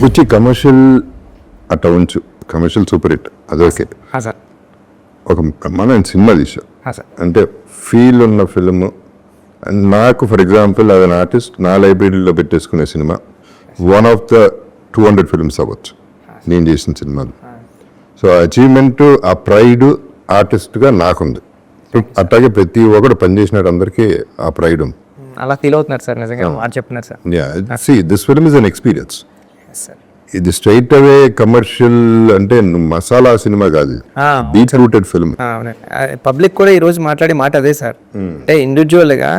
వచ్చి కమర్షియల్ అట్లా ఉంచు, కమర్షియల్ సూపర్ హిట్ అది ఓకే. సార్ ఒక బ్రహ్మాండమైన సినిమా తీసా సార్ అంటే ఫీల్ ఉన్న ఫిల్మ్. అండ్ నాకు ఫర్ ఎగ్జాంపుల్ అది ఆర్టిస్ట్ నా లైబ్రరీలో పెట్టేసుకునే cinema one of the 200 films అవ్వచ్చు నేను చేసిన సినిమాలు. సో అచీవ్మెంట్, ఆ ప్రైడ్ ఆర్టిస్ట్గా నాకుంది. అట్లాగే ప్రతి ఒక్కడు పనిచేసినాడు అందరికీ ఆ ప్రైడ్ ఉంది. అలా ఫీల్ అవుతున్నారు సార్, నిజంగా మాట చెప్తున్నారు sir. See this film is an experience. Sir ఇది స్ట్రైట్ అవే కమర్షియల్ అంటే మసాలా సినిమా కాదు, బీట్ రూటెడ్ ఫిల్మ్. పబ్లిక్ కూడా ఈ రోజు మాట్లాడే మాట అదే సార్. అంటే ఇండివిజువల్గా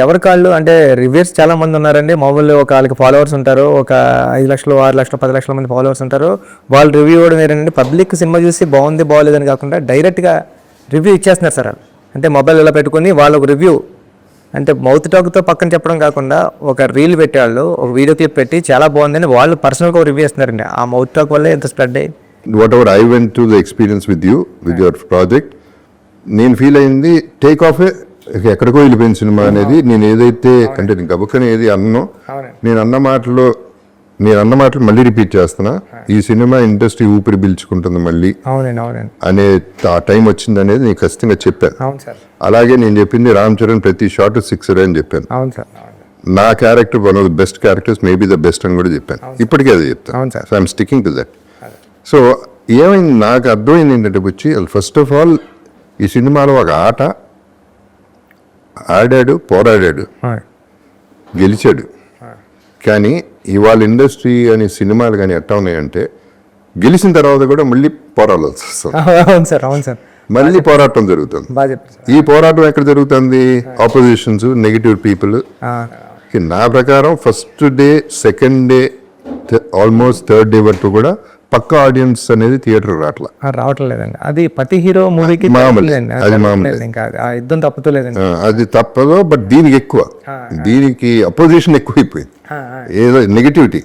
ఎవరి కాళ్ళు అంటే రివ్యూస్ చాలా మంది ఉన్నారండి. మామూలు ఒక వాళ్ళకి ఫాలోవర్స్ ఉంటారు, ఒక 5 లక్షలు 6 లక్షలు 10 లక్షల మంది ఫాలోవర్స్ ఉంటారు. వాళ్ళు రివ్యూ ఇవ్వడం ఏంటంటే పబ్లిక్ సినిమా చూసి బాగుంది బాగోలేదని కాకుండా డైరెక్ట్గా రివ్యూ ఇచ్చేస్తున్నారు సార్. అంటే మొబైల్ ఇలా పెట్టుకుని వాళ్ళకు రివ్యూ అంటే మౌత్ టాక్తో పక్కన చెప్పడం కాకుండా ఒక రీల్ పెట్టేవాళ్ళు ఒక వీడియో క్లిప్ పెట్టి చాలా బాగుందని వాళ్ళు పర్సనల్గా రివ్యూ ఇస్తున్నారండి. ఆ మౌత్ టాక్ వల్లే ఎంత స్ప్రెడ్ అయ్యి what ever I went to the experience with you with your project, నేను ఫీల్ అయింది టేక్ ఆఫ్ ఎక్కడికో వెళ్ళిపోయిన సినిమా అనేది. నేను ఏదైతే అంటే నేను గబుక్కని ఏది అన్నో, నేను అన్న మాటలు మళ్ళీ రిపీట్ చేస్తున్నా. ఈ సినిమా ఇండస్ట్రీ ఊపిరి పీల్చుకుంటుంది మళ్ళీ అనే ఆ టైం వచ్చింది అనేది నేను ఖచ్చితంగా చెప్పాను. అలాగే నేను చెప్పింది రామ్ చరణ్ ప్రతి షాట్ 6 అని చెప్పాను. నా character one of the best characters, maybe the best అని కూడా చెప్పాను. ఇప్పటికే అది చెప్తాను. So I'm sticking to that. So ఏమైంది నాకు అర్థమైంది ఏంటంటే వచ్చి ఫస్ట్ ఆఫ్ ఆల్ ఈ సినిమాలో ఒక ఆట ఆడాడు, పోరాడాడు, గెలిచాడు. కానీ ఇవాళ ఇండస్ట్రీ అనే సినిమాలు కానీ ఎట్లా ఉన్నాయంటే గెలిచిన తర్వాత కూడా మళ్ళీ పోరాడాల్సి వస్తుంది. మళ్ళీ పోరాటం జరుగుతుంది. ఈ పోరాటం ఎక్కడ జరుగుతుంది? Opposition's, negative people. నా ప్రకారం first day, second day, almost third day వరకు కూడా పక్క ఆడియన్స్ అనేది థియేటర్ రావట్లేదండి. అది ప్రతి హీరో మూవీకి యుద్ధం తప్పుతలేదండి. అది తప్పదు. బట్ దీనికి ఎక్కువ, దీనికి అపోజిషన్ ఎక్కువైపోయింది. ఏదో నెగిటివిటీ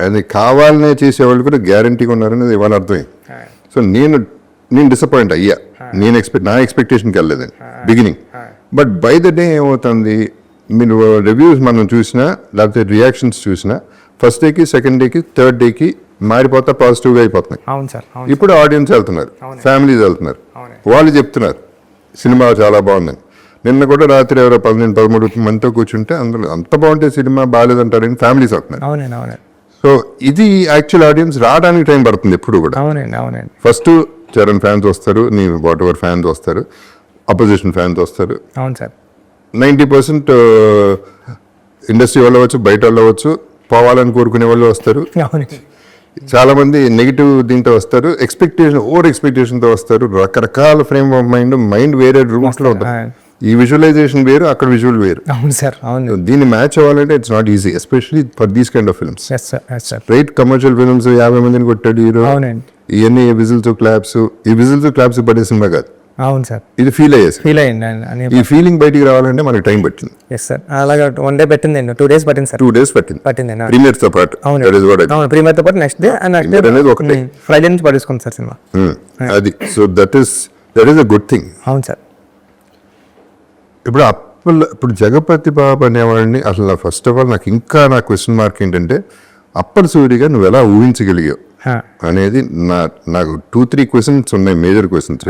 అది కావాలనే చేసేవాళ్ళు కూడా గ్యారంటీగా ఉన్నారనేది ఇవాళ అర్థమైంది. సో నేను డిసప్పాయింట్ అయ్యా. నా ఎక్స్పెక్టేషన్కి వెళ్ళలేదండి beginning. But by the day ఏమవుతుంది, మీరు రివ్యూస్ మనం చూసినా లేకపోతే రియాక్షన్స్ చూసినా ఫస్ట్ డేకి, సెకండ్ డేకి, థర్డ్ డేకి మారిపోతా పాజిటివ్గా అయిపోతున్నాయి. ఇప్పుడు ఆడియన్స్ వెళ్తున్నారు, ఫ్యామిలీస్ వెళ్తున్నారు, వాళ్ళు చెప్తున్నారు సినిమా చాలా బాగుందని. నిన్న కూడా రాత్రి ఎవరో 12-13 మందితో కూర్చుంటే అందులో అంత బాగుంటే సినిమా బాగాలేదంటారని ఫ్యామిలీస్ అవుతున్నారు. సో ఇది యాక్చువల్ ఆడియన్స్ రావడానికి టైం పడుతుంది ఎప్పుడు కూడా. ఫస్ట్ చరణ్ ఫ్యాన్స్ వస్తారు, నీ వాట్ ఎవర్ ఫ్యాన్స్ వస్తారు, అపోజిషన్ ఫ్యాన్స్ వస్తారు. 90% ఇండస్ట్రీ వాళ్ళు అవ్వచ్చు, బయట వాళ్ళు అవ్వచ్చు, పోవాలని కోరుకునే వాళ్ళు వస్తారు. చాలా మంది నెగిటివ్ దీంతో వస్తారు, ఓవర్ ఎక్స్పెక్టేషన్తో వస్తారు. రకరకాల ఫ్రేమ్ ఆఫ్ మైండ్ వేరే రూమ్స్ లో ఉంటుంది. ఈ విజువలైజేషన్ వేరు, అక్కడ విజువల్ వేరు. దీన్ని మ్యాచ్ అవ్వాలంటే it's not easy, especially for these kind of films. Right, commercial films 50 మందిని కొట్టాడు హీరో, ఇవన్నీ విజిల్స్ క్లాప్స్ పడే సినిమా కాదు. అవును సార్, ఇది ఫీల్ అయ్యింది. ఈ ఫీలింగ్ బయటికి రావాలంటే మనకి టైం పట్టింది. అలాగా 1 డే పట్టింది, 2 days పట్టింది సార్. 2 days పట్టింది ప్రీమియర్ తో పాటు. ప్రీమియర్ తో పాటు నెక్స్ట్ డే అనేది ఒకటే ఫ్రైడే నుంచి పడేసుకుంది సార్ సినిమా. అది so that is a good thing. అవును సార్. ఇప్పుడు జగపతి బాబు అనేవాడిని అసలు ఫస్ట్ ఆఫ్ ఆల్ నా క్వశ్చన్ మార్క్ ఏంటంటే అప్పల్ సూరిగా నువ్వు ఎలా ఊహించగలిగావు అనేది నాకు 2-3 క్వశ్చన్స్ ఉన్నాయి, మేజర్ క్వశ్చన్స్.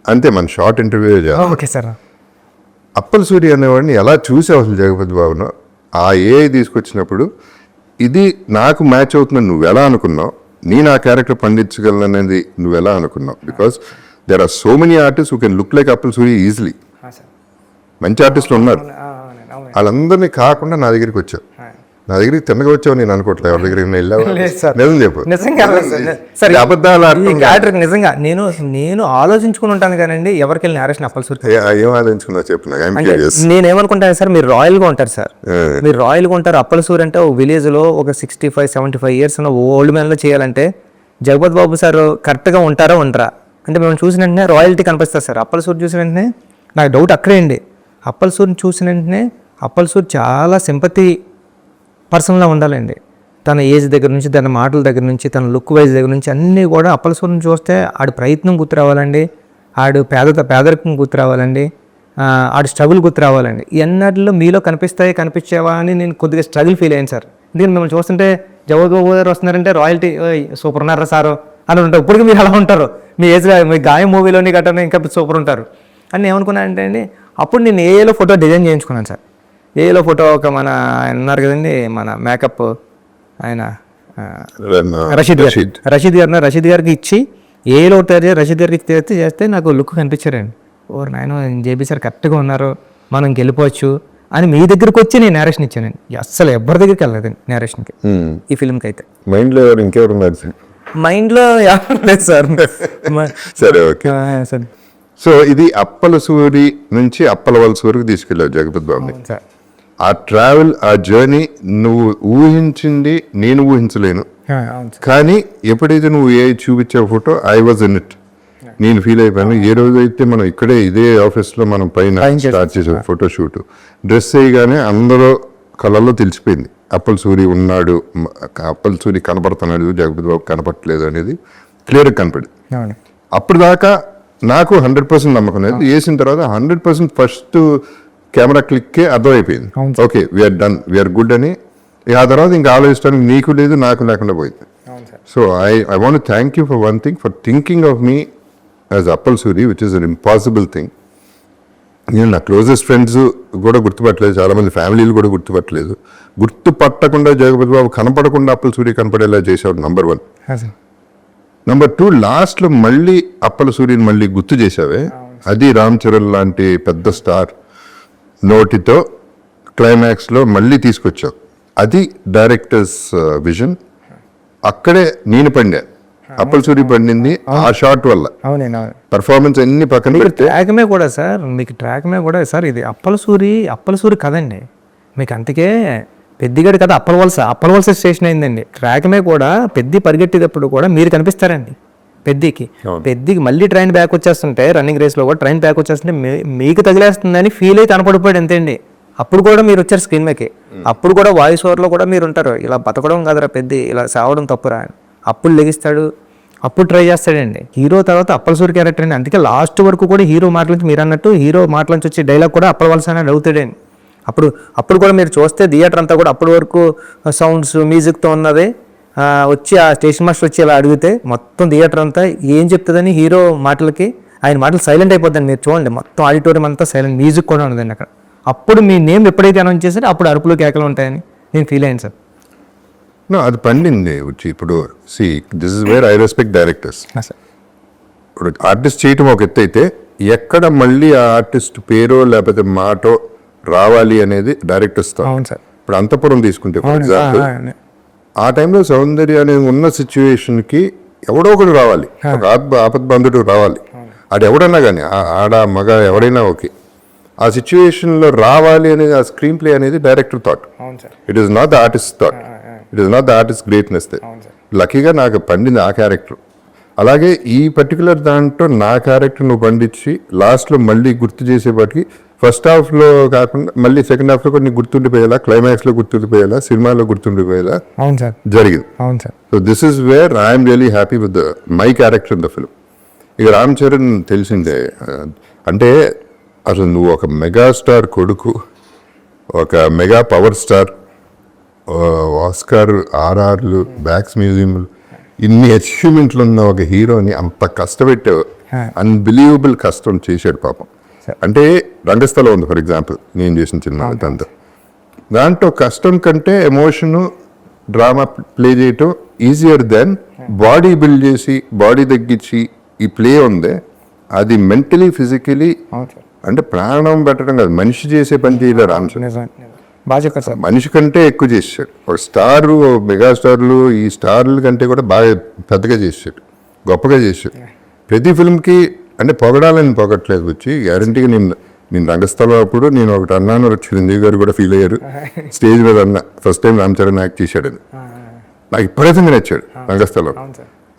అంతే, మన షార్ట్ ఇంటర్వ్యూ చేయాలి. అప్పల్ సూరి అనేవాడిని ఎలా చూసావు అసలు జగపతి బాబును? ఆ ఏఐ తీసుకొచ్చినప్పుడు ఇది నాకు మ్యాచ్ అవుతుందని నువ్వు ఎలా అనుకున్నావు? నేను ఆ క్యారెక్టర్ పండించగలను అనేది నువ్వు ఎలా అనుకున్నావు? Because there are so many artist who can look like Appal Suri easily. మంచి ఆర్టిస్టులు ఉన్నారు, వాళ్ళందరినీ కాకుండా నా దగ్గరికి వచ్చావు. నా దగ్గరికి తిన్నగా వచ్చావు నేను అనుకోవట్లేదు. ఎవరి దగ్గరికి నిజం చెప్పు. నిజంగా నేను ఆలోచించుకుని ఉంటాను కానండి ఎవరికి వెళ్ళిన నేరేషన్ అప్పల్ సూరి ఏం ఆలోచించుకున్నా చెప్పు. నేనేమనుకుంటాను సార్, మీరు రాయల్గా ఉంటారు సార్, మీరు రాయల్గా ఉంటారు. అప్పల్ సూరి అంటే ఒక విలేజ్ లో ఒక 65-75 years ఉన్న ఓల్డ్ మ్యాన్ లో చేయాలంటే జగపతి బాబు సార్ కరెక్ట్గా ఉంటారా ఉండరా అంటే మేము చూసిన వెంటనే రాయల్టీ కనిపిస్తారు సార్. అప్పల్ సూరి చూసిన వెంటనే నాకు డౌట్ అక్కడే అండి. అప్పల్ సూరిని చూసిన వెంటనే అప్పల్ సూరి చాలా సింపతి పర్సన్లా ఉండాలండి. తన ఏజ్ దగ్గర నుంచి, తన మాటల దగ్గర నుంచి, తన లుక్ వైజ్ దగ్గర నుంచి అన్నీ కూడా అప్పల్ సూరిని చూస్తే ఆడి ప్రయత్నం గుర్తు రావాలండి, ఆడు పేదరికం గుర్తు రావాలండి, ఆడు స్ట్రగుల్ గుర్తు రావాలండి. ఎన్నటిలో మీలో కనిపించేవా అని నేను కొద్దిగా స్ట్రగుల్ ఫీల్ అయ్యాను సార్. ఎందుకంటే మిమ్మల్ని చూస్తుంటే జగపతి బాబు గారు వస్తున్నారంటే రాయల్టీ సూపర్ ఉన్నారా సారు అని ఉంటారు. ఇప్పటికీ మీరు అలా ఉంటారు, మీ ఏజ్లో మీ గాయం మూవీలోని గట్టని ఇంకా సూపర్ ఉంటారు అని నేను ఏమనుకున్నాను అంటే అండి, అప్పుడు నేను ఏఏలో ఫోటో డిజైన్ చేయించుకున్నాను సార్. ఏఏలో ఫోటో ఒక మన ఆయన ఉన్నారు కదండి, మన మేకప్ ఆయన రషీద్ గారికి ఇచ్చి ఏలో రషీద్ గారికి చేస్తే నాకు లుక్ కనిపించారండి. ఓరు నాయన జేబీ సార్ కరెక్ట్గా ఉన్నారు, మనం వెళ్ళిపోవచ్చు అని మీ దగ్గరికి వచ్చి నేను నేరేషన్ ఇచ్చానండి. అస్సలు ఎవరి దగ్గరికి వెళ్ళలేదండి నేరేషన్కి ఈ ఫిల్మ్కి అయితే. మైండ్లో ఇంకెవరు ఉన్నారు సార్? మైండ్లో లేదు సార్. సరే, ఓకే సార్. సో ఇది అప్పల సూరి నుంచి అప్పల వలస వరకు తీసుకెళ్ళావు జగపతి బాబుని. సార్ ఆ ట్రావెల్, ఆ జర్నీ నువ్వు ఊహించింది నేను ఊహించలేను. కానీ ఎప్పుడైతే నువ్వు ఏ చూపించే photo I was in it, నేను ఫీల్ అయిపోయాను. ఏ రోజైతే మనం ఇక్కడే ఇదే ఆఫీస్లో మనం పైన స్టార్ట్ చేసాం ఫోటో షూట్, డ్రెస్ వేయగానే అందరూ కళ్ళల్లో తెలిసిపోయింది అప్పల సూరి ఉన్నాడు, అప్పల సూరి కనపడుతున్నాడు, జగపతి బాబు కనపడట్లేదు అనేది క్లియర్గా కనపడింది. అప్పుడు దాకా నాకు 100% నమ్మకం లేదు. వేసిన తర్వాత 100% ఫస్ట్ కెమెరా క్లిక్కే అర్థమైపోయింది, okay we're done, we're good అని. ఆ తర్వాత ఇంకా ఆలోచించడానికి నీకు లేదు నాకు లేకుండా పోయింది. So I want thank you for one thing, for thinking of me as Appal Suri, which is an impossible thing. నేను నా క్లోజెస్ట్ ఫ్రెండ్స్ కూడా గుర్తుపట్టలేదు, చాలామంది ఫ్యామిలీలు కూడా గుర్తుపట్టలేదు. గుర్తుపట్టకుండా జగపతి బాబు కనపడకుండా అప్పల సూరి కనపడేలా చేసేవాడు నంబర్ 1. నంబర్ 2, లాస్ట్లో మళ్ళీ అప్పల సూరిని మళ్ళీ గుర్తు చేసావే, అది రామ్ చరణ్ లాంటి పెద్ద స్టార్ నోటితో క్లైమాక్స్లో మళ్ళీ తీసుకొచ్చావు. అది డైరెక్టర్స్ విజన్. అక్కడే నేను పండా, అప్పల సూరి పండింది ఆ షాట్ వల్ల. పర్ఫార్మెన్స్ అన్ని పక్కన పెడితే ట్రాక్మే కూడా సార్, మీకు ట్రాక్మే కూడా సార్ ఇది అప్పల సూరి కదండి మీకు. అందుకే పెద్దిగడి కదా అప్పల వలస స్టేషన్ అయిందండి. ట్రాక్మే కూడా పెద్ది పరిగెట్టేటప్పుడు కూడా మీరు కనిపిస్తారండి పెద్దికి మళ్ళీ ట్రైన్ బ్యాక్ వచ్చేస్తుంటే, రన్నింగ్ రేస్లో కూడా ట్రైన్ బ్యాక్ వచ్చేస్తుంటే మీకు తగిలేస్తుందని ఫీల్ అయితే కనపడిపోయాడు అంతే అండి. అప్పుడు కూడా మీరు వచ్చారు స్క్రీన్ మీదకి, అప్పుడు కూడా వాయిస్ ఓవర్లో కూడా మీరు ఉంటారు, ఇలా బతకడం కాదురా పెద్ది, ఇలా సావడం తప్పురా అని. అప్పుడు లెగిస్తాడు, అప్పుడు ట్రై చేస్తాడండి. హీరో తర్వాత అప్పల సూరి క్యారెక్టర్ అండి. అందుకే లాస్ట్ వరకు కూడా హీరో మాటల నుంచి మీరు అన్నట్టు హీరో మాటల నుంచి వచ్చే డైలాగ్ కూడా అప్పల వలస అనేది అవుతాడండి. అప్పుడు కూడా మీరు చూస్తే థియేటర్ అంతా కూడా అప్పటి వరకు సౌండ్స్ మ్యూజిక్తో ఉన్నది. వచ్చి ఆ స్టేషన్ మాస్టర్ వచ్చి ఇలా అడిగితే మొత్తం థియేటర్ అంతా ఏం చెప్తుందని హీరో మాటలకి ఆయన మాటలు సైలెంట్ అయిపోద్దండి. మీరు చూడండి మొత్తం ఆడిటోరియం అంతా సైలెంట్, మ్యూజిక్ కూడా ఉండదండి అక్కడ. అప్పుడు మీ నేమ్ ఎప్పుడైతే అనౌన్స్ చేశారో అప్పుడు అరుపులు కేకలు ఉంటాయని నేను ఫీల్ అయ్యాను సార్. అది పండింది వచ్చి. ఇప్పుడు this is where I respect directors. ఇప్పుడు ఆర్టిస్ట్ చేయటం ఒక ఎత్తు అయితే, ఎక్కడ మళ్ళీ ఆ ఆర్టిస్ట్ పేరో లేకపోతే మాటో రావాలి అనేది డైరెక్టర్స్తో. ఇప్పుడు అంతపురం తీసుకుంటే ఫర్ ఎగ్జాంపుల్, ఆ టైంలో సౌందర్య అనేది ఉన్న సిచ్యువేషన్కి ఎవడో ఒకడు రావాలి, ఒక ఆపద్బంధుడు రావాలి. అది ఎవడన్నా కానీ ఆడ మగ ఎవరైనా ఓకే, ఆ సిచ్యువేషన్లో రావాలి అనేది ఆ స్క్రీన్ ప్లే అనేది director thought. It is not the artist thought, it is not the artist greatness. లక్కీగా నాకు పండింది ఆ క్యారెక్టర్. అలాగే ఈ పర్టికులర్ దాంట్లో నా క్యారెక్టర్ నువ్వు పండించి లాస్ట్లో మళ్ళీ గుర్తు చేసేపాటికి ఫస్ట్ హాఫ్లో కాకుండా మళ్ళీ సెకండ్ హాఫ్లో కూడా నీకు గుర్తుండిపోయేలా, క్లైమాక్స్లో గుర్తుండిపోయేలా, సినిమాలో గుర్తుండిపోయేలా జరిగింది. So this is where I'm really happy with my character in the film. ఇక రామ్ చరణ్ తెలిసిందే, అంటే అసలు నువ్వు ఒక మెగాస్టార్ కొడుకు, ఒక మెగా పవర్ స్టార్, ఆస్కార్, ఆర్ఆర్లు, బ్యాక్స్ మ్యూజియంలు, ఇన్ని అచీవ్మెంట్లు ఉన్న ఒక హీరోని అంత కష్టపెట్టావు. అన్బిలీవబుల్ కష్టం చేశాడు పాపం. అంటే రంగస్థలం ఉంది ఫర్ ఎగ్జాంపుల్, నేను చేసిన సినిమా దాంట్లో కష్టం కంటే ఎమోషను, డ్రామా ప్లే చేయటం ఈజియర్ దెన్ బాడీ బిల్డ్ చేసి బాడీ తగ్గించి ఈ ప్లే ఉందే, అది మెంటలీ ఫిజికలీ అంటే ప్రాణం పెట్టడం కాదు, మనిషి చేసే పని చేయలేరు రామ్ చరణ్. మనిషి కంటే ఎక్కువ చేసాడు. ఒక స్టారు, మెగాస్టార్లు, ఈ స్టార్ల కంటే కూడా బాగా పెద్దగా చేసాడు, గొప్పగా చేసాడు. ప్రతి ఫిల్మ్కి అంటే పొగడాలని పొగట్లేదు వచ్చి, గ్యారంటీగా నేను రంగస్థలం అప్పుడు నేను ఒకటి అన్నాను, చిరంజీవి గారు కూడా ఫీల్ అయ్యారు, స్టేజ్ మీద అన్న first time Ram Charan act చేశాడని. నాకు ఇప్పటికీ నచ్చాడు రంగస్థలం.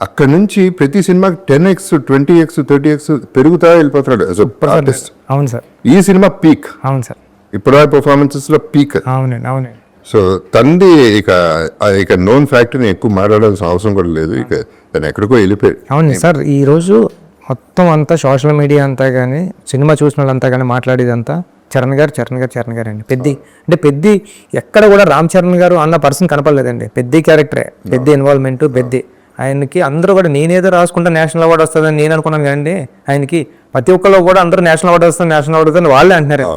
అక్కడ నుంచి ప్రతి సినిమాకి 10x 20x 30x పెరుగుతా వెళ్ళిపోతున్నాడు యాజ్ అ ఆర్టిస్ట్. అవును సార్, ఈ సినిమా పీక్. అవును సార్, ఇప్పుడు పర్ఫార్మెన్సెస్ లో పీక్. అవునండి. సో తంది ఇక నోన్ ఫ్యాక్టరీని ఎక్కువ మాట్లాడాల్సిన అవసరం కూడా లేదు, ఇక తను ఎక్కడికో వెళ్ళిపోయాడు. అవును సార్, ఈ రోజు మొత్తం అంతా సోషల్ మీడియా అంతా కానీ, సినిమా చూసిన వాళ్ళంతా కానీ మాట్లాడేదంతా చరణ్ గారు అండి. పెద్ది అంటే పెద్ది ఎక్కడ కూడా రామ్ చరణ్ గారు అన్న పర్సన్ కనపడలేదండి. పెద్ది క్యారెక్టరే, పెద్ది ఇన్వాల్వ్మెంట్, పెద్ది ఆయనకి అందరూ కూడా నేనేదో రాసుకుంటే నేషనల్ అవార్డు వస్తుందని నేను అనుకున్నాను కదండి. ఆయనకి ప్రతి ఒక్కళ్ళు కూడా అందరూ నేషనల్ అవార్డు వస్తుంది వాళ్ళే అంటున్నారు.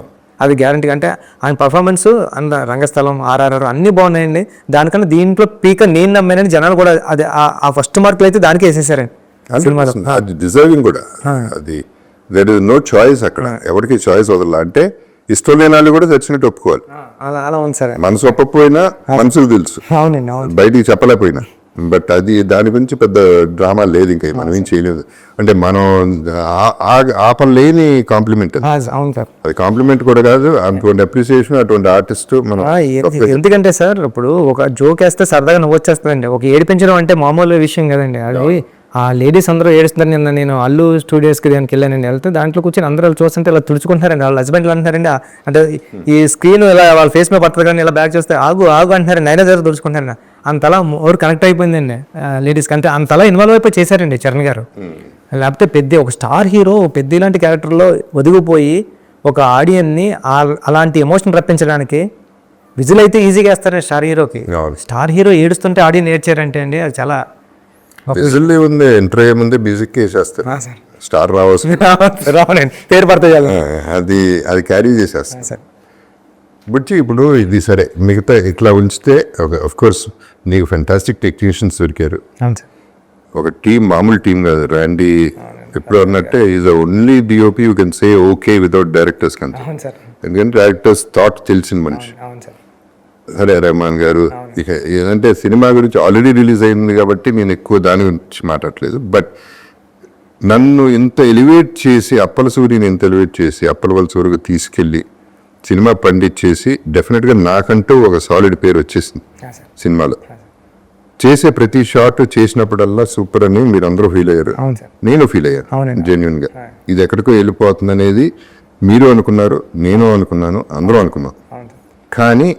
అది గ్యారంటీ. అంటే ఆయన పర్ఫార్మెన్స్ అంత రంగస్థలం, ఆర్ఆర్ఆర్ అన్నీ బాగున్నాయండి. దానికన్నా దీంట్లో పీక నేను నమ్మానని జనాలు కూడా అది ఆ ఫస్ట్ మార్కులు అయితే దానికే వేసేసారండి సినిమాలో. అది డిజర్వింగ్ కూడా. అది దెర్ ఇస్ నో చాయిస్ అక్కడ, ఎవరికి చాయిస్ వదల. అంటే ఇష్టం లేని వాళ్ళు కూడా చచ్చినట్టు ఒప్పుకోవాలి. అలా ఉంది సార్. మనసు ఒప్పకపోయినా మనసుకు తెలుసు, అవునండి, అవును. బయటికి చెప్పలేకపోయినా. బట్ అది దాని గురించి పెద్ద డ్రామా లేదు, ఇంకా మనం ఏం చేయలేదు. అంటే మనం ఆపలేని కాంప్లిమెంట్. అవును సార్. అది కాంప్లిమెంట్ కూడా కాదు, అటువంటి అప్రిసియేషన్, అటువంటి ఆర్టిస్ట్ మనం. ఎందుకంటే సార్ ఇప్పుడు ఒక జోక్ వేస్తే సరదాగా నవ్వు వచ్చేస్తుందండి. ఒక ఏడిపించడం అంటే మామూలు విషయం కదండి. అది ఆ లేడీస్ అందరూ ఏడుస్తున్నారు. నిన్న నేను అల్లు స్టూడియోస్కి దానికి వెళ్ళానండి. వెళ్తే దాంట్లో కూర్చొని అందరూ చూస్తుంటే ఇలా తుడుచుకుంటున్నారండి. వాళ్ళ హస్బెండ్లు అంటున్నారండి, అంటే ఈ స్క్రీన్ ఇలా వాళ్ళ ఫేస్ మీద పడుతుంది కానీ ఇలా బ్యాక్ చూస్తే ఆగు అంటున్నారండి. అయినా దగ్గర తుడుచుకుంటారండి. అంతలా ఓవర్ కనెక్ట్ అయిపోయిందండి లేడీస్కి. అంటే అంతలా ఇన్వాల్వ్ అయిపోయి చేశారండి చరణ్ గారు. లేకపోతే పెద్ద ఒక స్టార్ హీరో పెద్ద ఇలాంటి క్యారెక్టర్లో ఒదిగిపోయి ఒక ఆడియన్ని అలాంటి ఎమోషన్ రప్పించడానికి విజువల్ అయితే ఈజీగా వేస్తారండి స్టార్ హీరోకి. స్టార్ హీరో ఏడుస్తుంటే ఆడియన్ ఏడ్చారంటే అండి అది చాలా విజిల్ ఉంది. ఎంటర్ అయ్యే ముందే మ్యూజిక్ వేసేస్తారు, స్టార్ రావాల్సింది పేరు పడతాయి, అది క్యారీ చేసేస్తారు. బుచ్చి ఇప్పుడు ఇది సరే, మిగతా ఇట్లా ఉంచితే ఆఫ్ కోర్స్ నీకు ఫెంటాస్టిక్ టెక్నీషియన్స్ దొరికారు. ఒక టీం, మామూలు టీం కాదు. ర్యాండీ ఎప్పుడు అన్నట్టే is only DOP you can say okay without directors కంటే. ఎందుకంటే డైరెక్టర్స్ థాట్ తెలిసిన మనిషి. సరే రెహమాన్ గారు. ఇక ఏదంటే సినిమా గురించి ఆల్రెడీ రిలీజ్ అయింది కాబట్టి నేను ఎక్కువ దాని గురించి మాట్లాడలేదు. బట్ నన్ను ఇంత ఎలివేట్ చేసి, అప్పల సూరిని ఇంత ఎలివేట్ చేసి అప్పల సూరికి తీసుకెళ్ళి సినిమా పండించేసి డెఫినెట్గా నాకంటూ ఒక సాలిడ్ పేరు వచ్చేసింది సినిమాలో. చేసే ప్రతి షాట్ చేసినప్పుడల్లా సూపర్ అని మీరు అందరూ ఫీల్ అయ్యారు, నేను ఫీల్ అయ్యాను జెన్యున్గా. ఇది ఎక్కడికో వెళ్ళిపోతుంది అనేది మీరు అనుకున్నారు, నేను అనుకున్నాను, అందరూ అనుకున్నాం. కానీ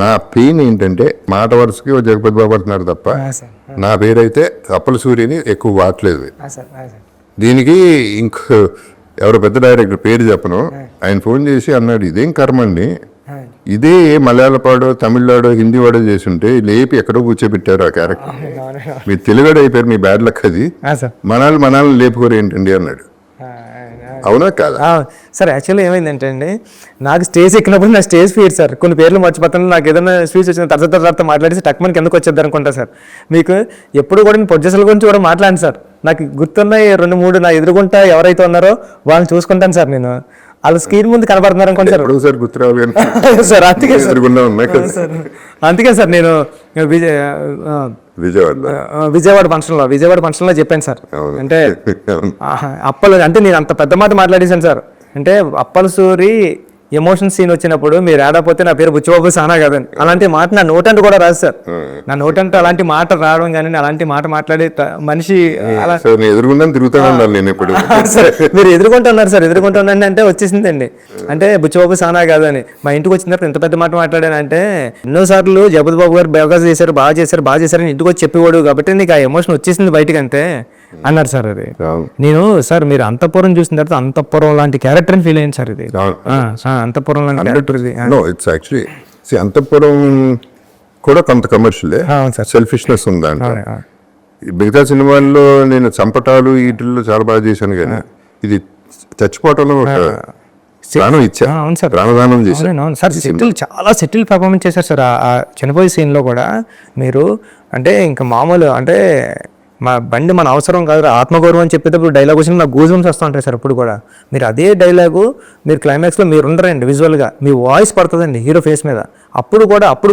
నా పెయిన్ ఏంటంటే మాట వరుసకి జగపతి బాబు అంటున్నారు తప్ప నా పేరైతే అప్పల సూర్యని ఎక్కువ వాడలేదు. దీనికి ఇంకో ఎవరో పెద్ద డైరెక్టర్ పేరు చెప్పను, ఆయన ఫోన్ చేసి అన్నాడు, ఇదేం కర్మ అండి, ఇదే మలయాళపాడో తమిళనాడో హిందీ వాడో చేసి ఉంటే లేపి ఎక్కడో కూర్చోబెట్టారు ఆ క్యారెక్టర్. మీరు తెలుగుడు అయిపోయారు, మీ బ్యాడ్ లక్ అది, మనల్ని లేపుకోరు ఏంటండి అన్నాడు. అవునా కాదా సార్? యాక్చువల్లీ ఏమైందంటే అండి, నాకు స్టేజ్ ఎక్కినప్పుడు నా స్టేజ్ ఫీడ్ సార్, కొన్ని పేర్లు మర్చిపోతాను. నాకు ఏదైనా స్పీచ్ వచ్చిన తర్వాత మాట్లాడేసి టక్మని కిందకు వచ్చేద్దాం అనుకుంటా సార్. మీకు ఎప్పుడు కూడా నేను ప్రొడ్యూసర్ గురించి కూడా మాట్లాడాను సార్. నాకు గుర్తున్నాయి 2-3 నా ఎదురుగుంటా ఎవరైతే ఉన్నారో వాళ్ళని చూసుకుంటాను సార్. నేను వాళ్ళ స్క్రీన్ ముందు కనపడుతున్నారు అనుకోండి సార్. సార్ అందుకే సార్ నేను విజయవాడ ఫంక్షన్లో చెప్పాను సార్. అంటే అంటే నేను అంత పెద్ద మాట మాట్లాడేశాను సార్. అంటే అప్పల సూరి ఎమోషన్ సీన్ వచ్చినప్పుడు మీరు ఆడపోతే నా పేరు బుచ్చిబాబు సానా కదండి, అలాంటి మాట నా నోటంటూ కూడా రాదు సార్. నా నోటంటూ అలాంటి మాట రావడం కానీ అలాంటి మాట మాట్లాడే మనిషి మీరు ఎదుర్కొంటున్నారు సార్. ఎదుర్కొంటున్నాను అంటే వచ్చేసిందండి. అంటే బుచ్చిబాబు సానా కాదని మా ఇంటికి వచ్చిన తర్వాత ఎంత పెద్ద మాట మాట్లాడానంటే, ఎన్నోసార్లు జగపతి బాబు గారు బాగా చేశారని ఇంటికి వచ్చి చెప్పేవాడు కాబట్టి నీకు ఆ ఎమోషన్ వచ్చేసింది బయటకు అంతే అన్నారు సార్. అది నేను సార్ మీరు అంతఃపురం చూసిన తర్వాత అంతఃపురం లాంటి క్యారెక్టర్ అని ఫీల్ అయ్యింది సార్. ఇది అంతఃపురం లాంటి క్యారెక్టర్. అంతఃపురం కూడా కొంత కమర్షియల్ సెల్ఫిష్నెస్ ఉందంట. మిగతా సినిమాల్లో నేను చంపటాలు వీటిల్లో చాలా బాగా చేశాను, కానీ ఇది చచ్చిపోవటంలో ప్రాణం ఇచ్చా. అవును సార్, ప్రాణదానం చేశాను సార్. చాలా సెటిల్ పర్ఫార్మెన్స్ చేశారు సార్. ఆ చనిపోయే సీన్లో కూడా మీరు అంటే ఇంకా మామూలు అంటే మా బండి మన అవసరం కాదు, ఆత్మగౌరవం అని చెప్పేటప్పుడు డైలాగ్ వచ్చిన నాకు గూజుమ్స్ వస్తూ ఉంటాయి సార్. ఇప్పుడు కూడా మీరు అదే డైలాగు మీరు క్లైమాక్స్లో మీరు ఉండరండి, విజువల్గా మీ వాయిస్ పడుతుందండి హీరో ఫేస్ మీద. అప్పుడు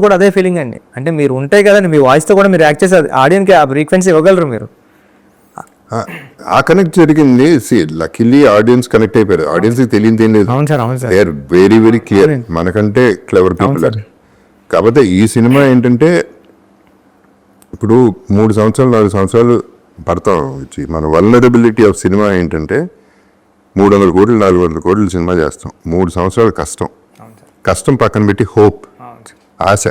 కూడా అదే ఫీలింగ్ అండి. అంటే మీరు ఉంటాయి కదండి, మీ వాయిస్తో కూడా మీరు యాక్ట్ చేసి ఆడియన్కి ఆ ఫ్రీక్వెన్సీ ఇవ్వగలరు మీరు. ఆ కనెక్ట్ జరిగింది. లక్కీలీ ఆడియన్స్ కనెక్ట్ అయిపోయారు. ఆడియన్స్కి తెలియదు ఏం లేదు. అవును సార్, అవును sir. They are very very clear, మనకంటే క్లెవర్ పీపుల్. కాకపోతే ఈ సినిమా ఏంటంటే ఇప్పుడు 3 సంవత్సరాలు 4 సంవత్సరాలు పడతాం వచ్చి మన వల్నరబిలిటీ ఆఫ్ సినిమా ఏంటంటే 300 కోట్లు 400 కోట్లు సినిమా చేస్తాం. 3 సంవత్సరాలు కష్టం పక్కన పెట్టి హోప్, ఆశ.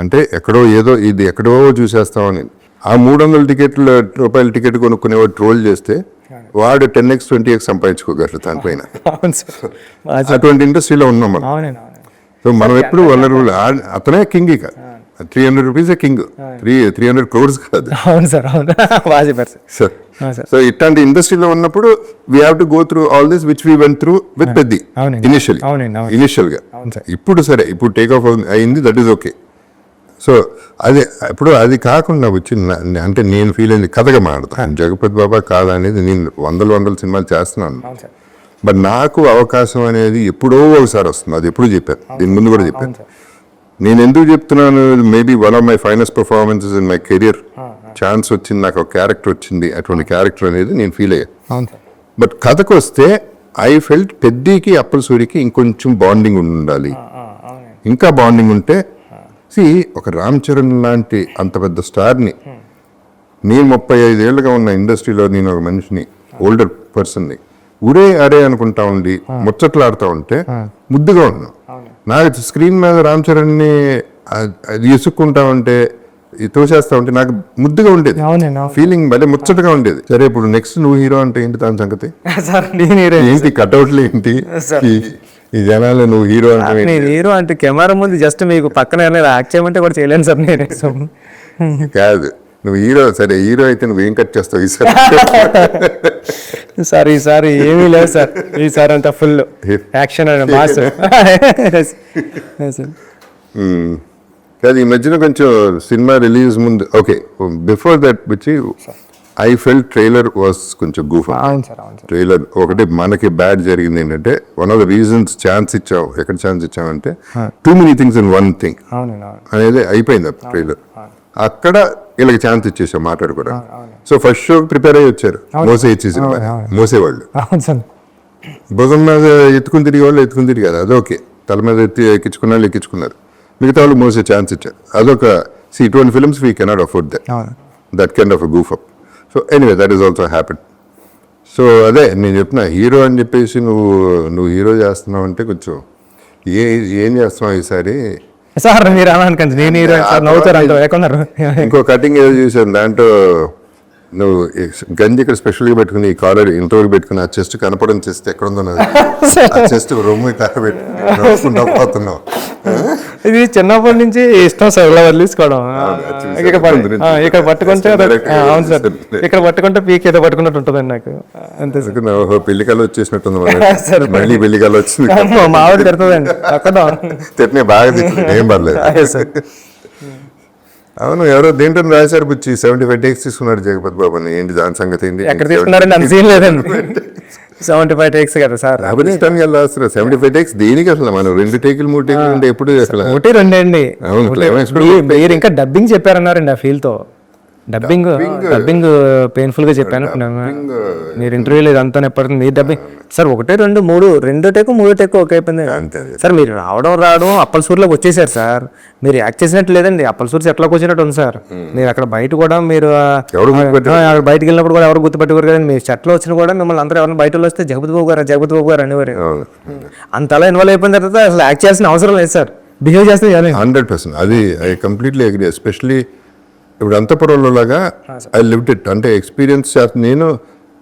అంటే ఎక్కడో ఏదో ఇది ఎక్కడో చూసేస్తామని ఆ 300 రూపాయల టికెట్ కొనుక్కునేవాడు ట్రోల్ చేస్తే వాడు 10x 20x సంపాదించుకోగలరు దానిపైన. అవును సార్. అటువంటి ఇండస్ట్రీలో ఉన్నాం మనం. అవునండి అవునండి. సో మనం ఎప్పుడు వనరులు అతనే కింగ్. ఇక 300 రూపీస్ కింగ్, 300 crores కాదు. అవును సార్ అవును. బాగా చెప్పారు సార్. సార్ సో ఇట్లాంటి ఇండస్ట్రీలో ఉన్నప్పుడు we have to go through all this which we went through with Peddi initial ఇప్పుడు సరే ఇప్పుడు టేక్ ఆఫ్ అయింది, దట్ ఈస్ ఓకే. సో అదే ఇప్పుడు అది కాకుండా వచ్చి అంటే నేను ఫీల్ అయింది కథగా మాడతాను. జగపతి బాబా కాదా అనేది నేను వందల సినిమాలు చేస్తున్నాను. బట్ నాకు అవకాశం అనేది ఎప్పుడో ఒకసారి వస్తుంది. అది ఎప్పుడు చెప్పాను, దీని ముందు కూడా చెప్పాను. నేను ఎందుకు చెప్తున్నాను, maybe one of my finest performances in my career. Chance వచ్చింది, నాకు ఒక క్యారెక్టర్ వచ్చింది, అటువంటి క్యారెక్టర్ అనేది నేను ఫీల్ అయ్యాను. బట్ కథకు వస్తే ఐ ఫెల్ట్ పెద్దికి అప్పల సూరికి ఇంకొంచెం బాండింగ్ ఉండాలి. ఇంకా బాండింగ్ ఉంటే ఒక రామ్ చరణ్ లాంటి అంత పెద్ద స్టార్ని, నేను 35 ఏళ్ళుగా ఉన్న ఇండస్ట్రీలో నేను ఒక మనిషిని, ఓల్డర్ పర్సన్ని ఊరే అరే అనుకుంటా ఉండి ముచ్చట్లాడుతూ ఉంటే ముద్దుగా ఉన్నాను. నాకు స్క్రీన్ మీద రామ్ చరణ్ని అది ఇసుక్కుంటా ఉంటే, తోసేస్తా ఉంటే నాకు ముద్దుగా ఉండేది, ఫీలింగ్ భలే ముచ్చటగా ఉండేది. సరే ఇప్పుడు నెక్స్ట్ నువ్వు హీరో అంటే ఏంటి దాని సంగతి ఏంటి, కట్అవుట్లు ఏంటి, ఈ జనాలు నువ్వు హీరో అంటే హీరో అంటే కెమెరా ముందు జస్ట్ మీకు పక్కన యాక్ట్ చేయమంటే కూడా చేయలేను సార్ నేను. కాదు నువ్వు హీరో, సరే హీరో అయితే నువ్వు ఏం కట్ చేస్తావు ఈసారి? సార్ ఈసారి ఏమీ లేదు సార్, ఈసారి అంతా ఫుల్ యాక్షన్ అండ్ మాస్. కాదు ఈ మధ్యన కొంచెం సినిమా రిలీజ్ ముందు ఓకే, బిఫోర్ దట్ వచ్చి ఐ ఫెల్ట్ ట్రైలర్ వాస్ కొంచెం గూఫ్. ట్రైలర్ ఒకటి మనకి బ్యాడ్ జరిగింది ఏంటంటే, one of the reasons chance ఇచ్చావు, ఎక్కడ ఛాన్స్ ఇచ్చామంటే too many things in one thing అనేది అయిపోయింది ట్రైలర్. అక్కడ వీళ్ళకి ఛాన్స్ ఇచ్చేసాం మాట్లాడుకోరా. సో ఫస్ట్ షో ప్రిపేర్ అయ్యి వచ్చారు, మోసేవాళ్ళు భుజం మీద ఎత్తుకుని తిరిగి వాళ్ళు ఎత్తుకుని తిరిగి కదా, అదొకే తల మీద ఎక్కించుకున్న వాళ్ళు ఎక్కించుకున్నారు, మిగతా వాళ్ళు మోసే ఛాన్స్ ఇచ్చారు. అదొక ఇటువంటి films we cannot afford that kind of a goof up. So anyway that is also happen. So అదే నేను చెప్పిన హీరో అని చెప్పేసి నువ్వు హీరో చేస్తున్నావు అంటే కొంచెం ఏం చేస్తున్నావు ఈసారి సార్? మీరు అలా అనుకోండి, నేను హీరో నవ్వుతారు ఎక్కడున్నారు. ఇంకో కటింగ్ ఏదో చూసాను, దాంట్లో నువ్వు గంజి ఇక్కడ స్పెషల్గా పెట్టుకుని ఈ కాలర్ ఇంటర్వ్యూ పెట్టుకుని ఆ చెస్ట్ కనపడని చెస్ట్ ఎక్కడ ఉందో ఆ చెస్ట్ రొమ్ము పెట్టుకున్నావు. ఇది చిన్నప్పటి నుంచి ఇష్టం సార్, ఇలా వదిలేసుకోవడం. ఇక్కడ పట్టుకుంటే అవును సార్, ఇక్కడ పట్టుకుంటే పీక్ ఏదో పట్టుకున్నట్టు ఉంటుందండి నాకు. అంతే సార్. పెళ్లికల్లో వచ్చేసినట్టుంది, మళ్ళీ పెళ్లికల్లో వచ్చింది. మా ఆవిడ తిడుతుందండి అక్కడ, తిట్టినే బాగా తిట్టింది, ఏం పర్లేదు సార్. అవును, ఎవరో దేంట్లో రాశారు బుచ్చి 75 takes తీసుకున్నాడు జగపతి బాబు అని. ఏంటి దాని సంగతి ఏంటి? ఎక్కడ తీసుకున్నారండి? అంత సీన్ లేదండి. 75 takes కదా సార్. రాబరిస్తాను కదా అసలు 75 takes దేనికి అసలు? మనం 2 టేకులు 3 టేకులు అంటే ఎప్పుడు అసలు 1 2 అండి. మీరు ఇంకా డబ్బింగ్ చెప్పారన్నారండి ఆ ఫీల్ తో. డబ్బింగ్ పెయిన్ఫుల్ గా చెప్పాను మీరు ఇంటర్వ్యూలో ఇదంతా ఎప్పటికీ మీరు డబ్బింగ్ సార్ 1 2 3 టేకు 3 టేకు ఓకే అయిపోయింది సార్. మీరు రావడం అప్పలసూరులోకి వచ్చేసారు సార్. మీరు యాక్ట్ చేసినట్టు లేదండి, అప్పలసూరు సెట్లోకి వచ్చినట్టు ఉంది సార్. మీరు అక్కడ బయట కూడా మీరు బయటకు వెళ్ళినప్పుడు కూడా ఎవరు గుర్తుపెట్టుకోరు కదండి. మీరు సెట్లో వచ్చిన కూడా మిమ్మల్ని అందరూ ఎవరైనా బయట వస్తే జగపతి బాబు గారు అనేవారు. అంతలా ఇన్వాల్వ్ అయిపోయిన తర్వాత అసలు యాక్ట్ చేయాల్సిన అవసరం లేదు సార్, బిహేవ్ చేస్తే 100%. అది ఐ కంప్లీట్లీ అగ్రీ. ఎస్పెషలీ ఇప్పుడు అంతపురంలో లాగా ఐ లివ్డ్ ఇట్, అంటే ఎక్స్పీరియన్స్ నేను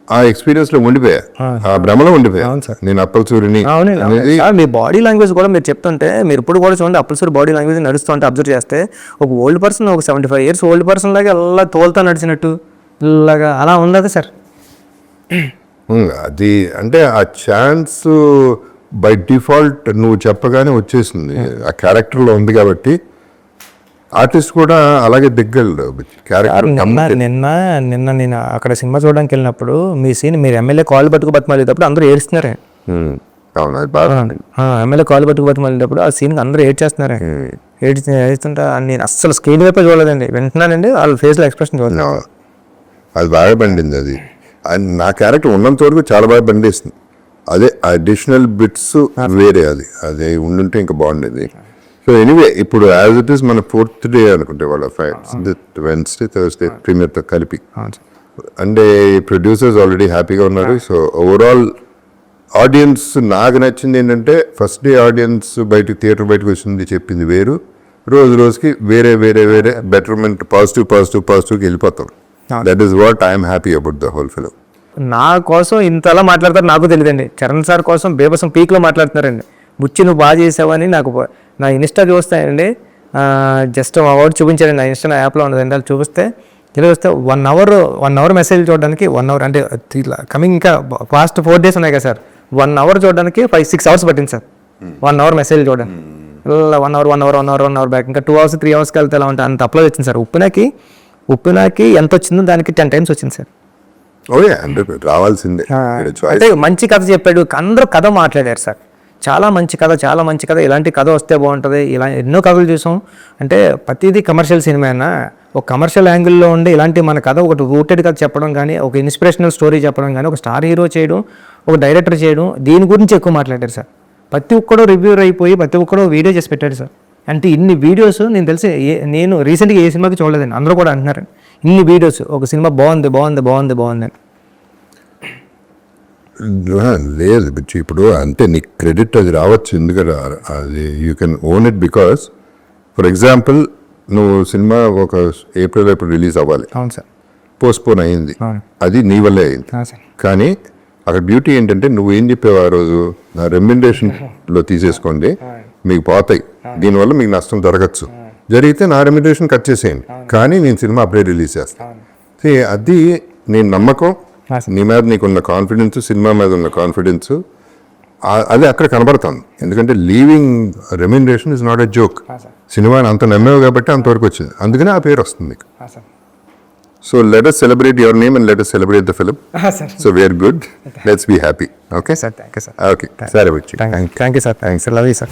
ఆ ఎక్స్పీరియన్స్ లో ఉండిపోయా, ఆ భ్రమలో ఉండిపోయా నేను అప్పలసూరిని. మీ బాడీ లాంగ్వేజ్ కూడా మీరు చెప్తుంటే, మీరు ఇప్పుడు కూడా చూడండి అప్పలసూరి బాడీ లాంగ్వేజ్ నడుస్తుంటే అబ్జర్వ్ చేస్తే ఒక ఓల్డ్ పర్సన్, ఒక 75 years ఓల్డ్ పర్సన్ లాగా అలా తోలుతా నడిచినట్టు ఇలాగా అలా ఉండదు సార్. అది అంటే ఆ ఛాన్స్ బై డిఫాల్ట్ నువ్వు చెప్పగానే వచ్చేసింది, ఆ క్యారెక్టర్లో ఉంది కాబట్టి ఆర్టిస్ట్ కూడా అలాగే దిగ్గలు క్యారెక్టర్. నిన్న నేను అక్కడ సినిమా చూడడానికి వెళ్ళినప్పుడు మీ సీన్ మీరు ఎమ్మెల్యే కాల్ పట్టుకు బతిమాలేటప్పుడు అందరూ ఏడుస్తున్నారే. ఎమ్మెల్యే కాల్ పట్టుకు బతిమాలేటప్పుడు ఆ సీన్ అందరూ ఏడ్చేస్తున్నారే. ఏడుస్తుంటే నేను అస్సలు స్క్రీన్ వైపే చూడలేదండి, వింటున్నానండి వాళ్ళ ఫేస్ లో ఎక్స్ప్రెషన్ చూడలేదు. అది బాగా పండింది. అది నా క్యారెక్టర్ ఉన్నంత వరకు చాలా బాగా పండిస్తుంది. అదే అడిషనల్ బిట్స్ వేరే, అదే ఉండుంటే ఇంకా బాగుండేది. సో ఎనీవే ఇప్పుడు యాజ్ ఇట్ ఈస్ మన 4th day అనుకుంటే వాళ్ళ Wednesday Thursday ప్రీమియర్తో కలిపి. అంటే ప్రొడ్యూసర్స్ ఆల్రెడీ హ్యాపీగా ఉన్నారు. సో ఓవరాల్ ఆడియన్స్ నాకు నచ్చింది ఏంటంటే, ఫస్ట్ డే ఆడియన్స్ థియేటర్ బయటకు వచ్చింది చెప్పింది వేరు, రోజుకి వేరే బెటర్మెంట్ పాజిటివ్కి వెళ్ళిపోతాం. That is what I'm happy about the whole film. నా కోసం ఇంతలా మాట్లాడతారు నాకు తెలియదండి. చరణ్ సార్ కోసం బేబసం పీక్లో మాట్లాడుతున్నారండి. బుచ్చి నువ్వు బాగా చేసావని నాకు నా ఇన్స్టా చూస్తాయండి, జస్ట్ అవార్డు చూపించారండి. నా ఇన్స్టా యాప్లో ఉన్నదండి, అది చూపిస్తే ఇలా వస్తే 1 అవర్ మెసేజ్ చూడడానికి 1 అవర్ అంటే కమింగ్ ఇంకా ఫాస్ట్ 4 days ఉన్నాయి కదా సార్, 1 అవర్ చూడడానికి 5-6 hours పట్టింది సార్. 1 అవర్ మెసేజ్ చూడండి, ఇలా 1 అవర్ బ్యాక్, ఇంకా 2 hours 3 hours వెళ్తే ఎలా ఉంటే అంత అప్లోడ్ వచ్చింది సార్. ఉప్పినాకి ఎంత వచ్చిందో దానికి 10 times వచ్చింది సార్. అంటే రావాల్సిందే. అంటే మంచి కథ చెప్పాడు, అందరూ కథ మాట్లాడారు సార్. చాలా మంచి కథ, ఇలాంటి కథ వస్తే బాగుంటుంది. ఇలా ఎన్నో కథలు చూసాం. అంటే ప్రతిదీ కమర్షియల్ సినిమా అయినా ఒక కమర్షియల్ యాంగిల్లో ఉండి ఇలాంటి మన కథ ఒకటి రూటెడ్ కథ చెప్పడం కానీ, ఒక ఇన్స్పిరేషనల్ స్టోరీ చెప్పడం కానీ, ఒక స్టార్ హీరో చేయడం, ఒక డైరెక్టర్ చేయడం, దీని గురించి ఎక్కువ మాట్లాడారు సార్. ప్రతి ఒక్కడో రివ్యూర్ అయిపోయి ప్రతి ఒక్కడో వీడియో చేసి పెట్టాడు సార్. అంటే ఇన్ని వీడియోస్ నేను తెలిసి నేను రీసెంట్గా ఏ సినిమాకి చూడలేదండి, అందరూ కూడా అంటున్నారు ఇన్ని వీడియోస్, ఒక సినిమా బాగుంది. లేదు బిచ్చి, ఇప్పుడు అంటే నీకు క్రెడిట్ అది రావచ్చు, ఎందుకంటే అది you can own it because for example నువ్వు సినిమా ఒక ఏప్రిల్ రిలీజ్ అవ్వాలి, అవును సార్, పోస్ట్పోన్ అయింది, అది నీ వల్లే అయింది. కానీ అక్కడ బ్యూటీ ఏంటంటే నువ్వు ఏం చెప్పావు ఆ రోజు, నా రెమ్యునరేషన్లో తీసేసుకోండి, మీకు పోతాయి, దీనివల్ల మీకు నష్టం జరగచ్చు, జరిగితే నా రెమ్యునరేషన్ కట్ చేసేయండి, కానీ నేను సినిమా అప్పుడే రిలీజ్ చేస్తాను. అది నేను నమ్మకం, నీ మీద నీకున్న కాన్ఫిడెన్స్, సినిమా మీద ఉన్న కాన్ఫిడెన్స్, అది అక్కడ కనబడుతుంది. ఎందుకంటే leaving remuneration is not a joke. సినిమాని అంత నమ్మేవు కాబట్టి అంతవరకు వచ్చింది, అందుకనే ఆ పేరు వస్తుంది నీకు. So let us celebrate your name and let us celebrate the film. So we are good. Let's be happy. Okay? Sir, thank you, sir. Okay. Sir, thank you, sir. Thanks. I love you, sir.